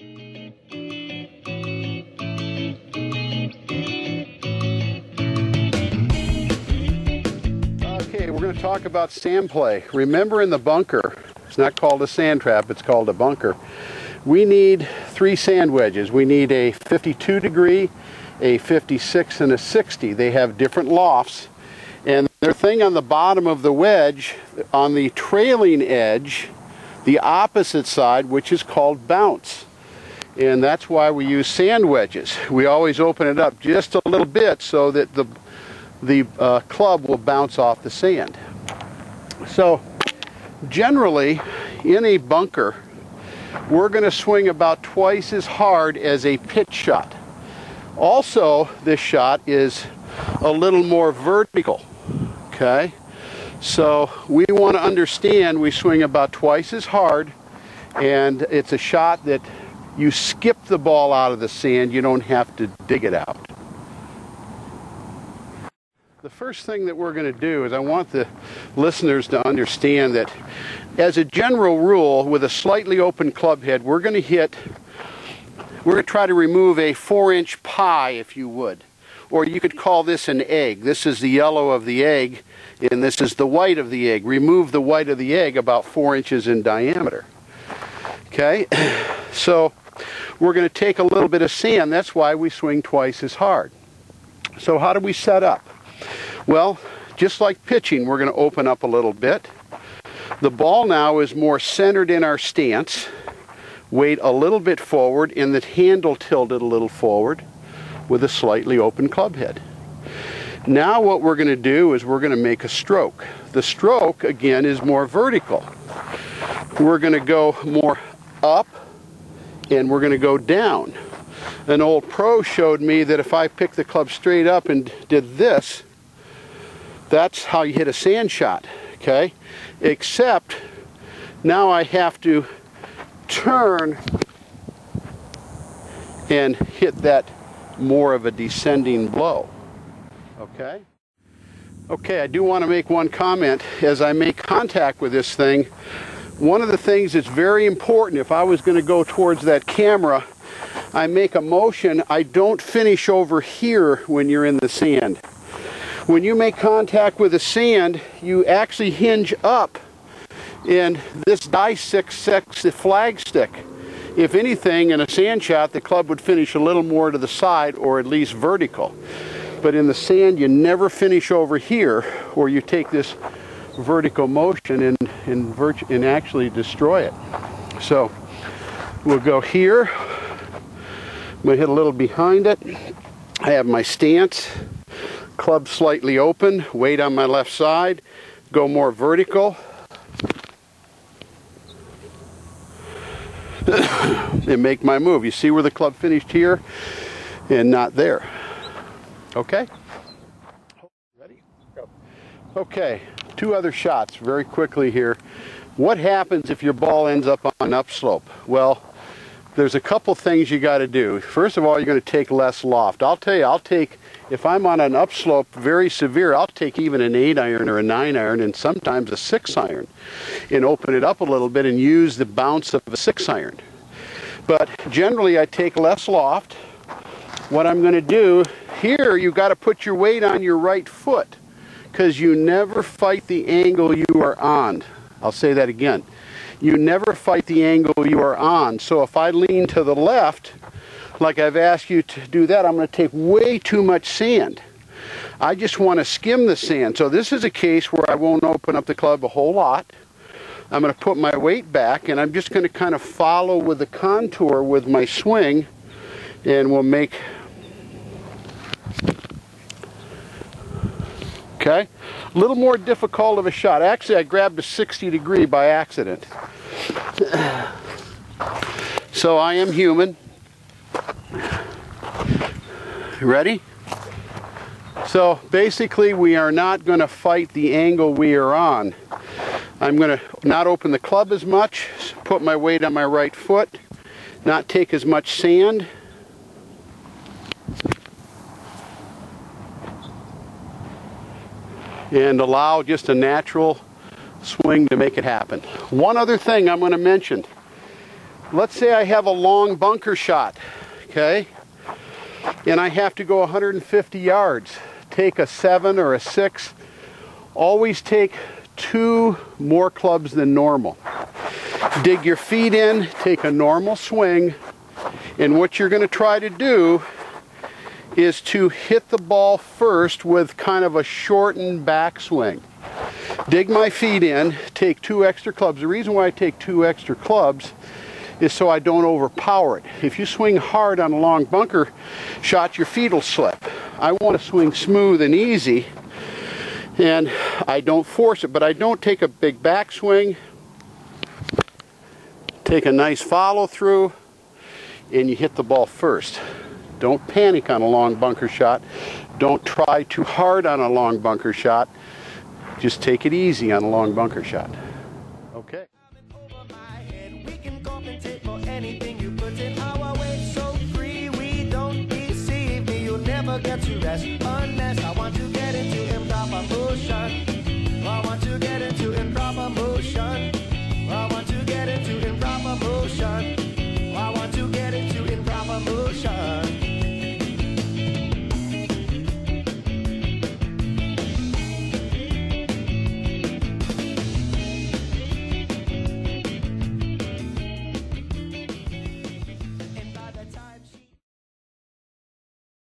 Okay, we're going to talk about sand play. Remember, in the bunker, it's not called a sand trap, it's called a bunker. We need 3 sand wedges. We need a 52 degree, a 56, and a 60. They have different lofts. And their thing on the bottom of the wedge, on the trailing edge, the opposite side, which is called bounce. And that's why we use sand wedges. We always open it up just a little bit so that the club will bounce off the sand. So generally, in a bunker, we're going to swing about twice as hard as a pitch shot. Also, this shot is a little more vertical. Okay? So we want to understand we swing about twice as hard, and it's a shot that you skip the ball out of the sand, you don't have to dig it out. The first thing that we're going to do is I want the listeners to understand that as a general rule, with a slightly open club head, we're going to try to remove a 4-inch pie, if you would. Or you could call this an egg. This is the yellow of the egg, and this is the white of the egg. Remove the white of the egg about 4 inches in diameter. Okay? So we're going to take a little bit of sand. That's why we swing twice as hard. So how do we set up? Well, just like pitching, we're going to open up a little bit. The ball now is more centered in our stance. Weight a little bit forward, and the handle tilted a little forward with a slightly open club head. Now what we're going to do is we're going to make a stroke. The stroke, again, is more vertical. We're going to go more up, and we're going to go down. An old pro showed me that if I picked the club straight up and did this, that's how you hit a sand shot, okay? Except now I have to turn and hit that more of a descending blow, okay? Okay, I do want to make one comment. As I make contact with this thing, one of the things that's very important, if I was going to go towards that camera, I make a motion. I don't finish over here when you're in the sand. When you make contact with the sand, you actually hinge up, and this dissects the flag stick. If anything, in a sand shot, the club would finish a little more to the side, or at least vertical. But in the sand, you never finish over here, or you take this vertical motion and actually destroy it. So we'll go here. I'm going to hit a little behind it. I have my stance. Club slightly open, weight on my left side, go more vertical, and make my move. You see where the club finished here and not there. Okay? Ready? Go. Okay, 2 other shots very quickly here. What happens if your ball ends up on upslope? Well, there's a couple things you got to do. First of all, you're going to take less loft. I'll tell you, if I'm on an upslope very severe, I'll take even an 8-iron or a 9-iron and sometimes a 6-iron and open it up a little bit and use the bounce of a 6-iron. But generally, I take less loft. What I'm going to do here, you've got to put your weight on your right foot because you never fight the angle you are on. I'll say that again. You never fight the angle you are on. So if I lean to the left, like I've asked you to do that, I'm going to take way too much sand. I just want to skim the sand. So this is a case where I won't open up the club a whole lot. I'm going to put my weight back, and I'm just going to kind of follow with the contour with my swing, and we'll make... Okay? A little more difficult of a shot. Actually, I grabbed a 60 degree by accident. So I am human. Ready? So basically, we are not going to fight the angle we are on. I'm going to not open the club as much, put my weight on my right foot, not take as much sand. And allow just a natural swing to make it happen. One other thing I'm going to mention. let's say I have a long bunker shot, okay? And I have to go 150 yards. Take a 7 or a 6. Always take 2 more clubs than normal. Dig your feet in, take a normal swing, and what you're going to try to do is to hit the ball first with kind of a shortened backswing. Dig my feet in, take 2 extra clubs. The reason why I take 2 extra clubs is so I don't overpower it. If you swing hard on a long bunker shot, your feet will slip. I want to swing smooth and easy, and I don't force it, but I don't take a big backswing. Take a nice follow through, and you hit the ball first. Don't panic on a long bunker shot. Don't try too hard on a long bunker shot. Just take it easy on a long bunker shot. Okay. Get to rest unless I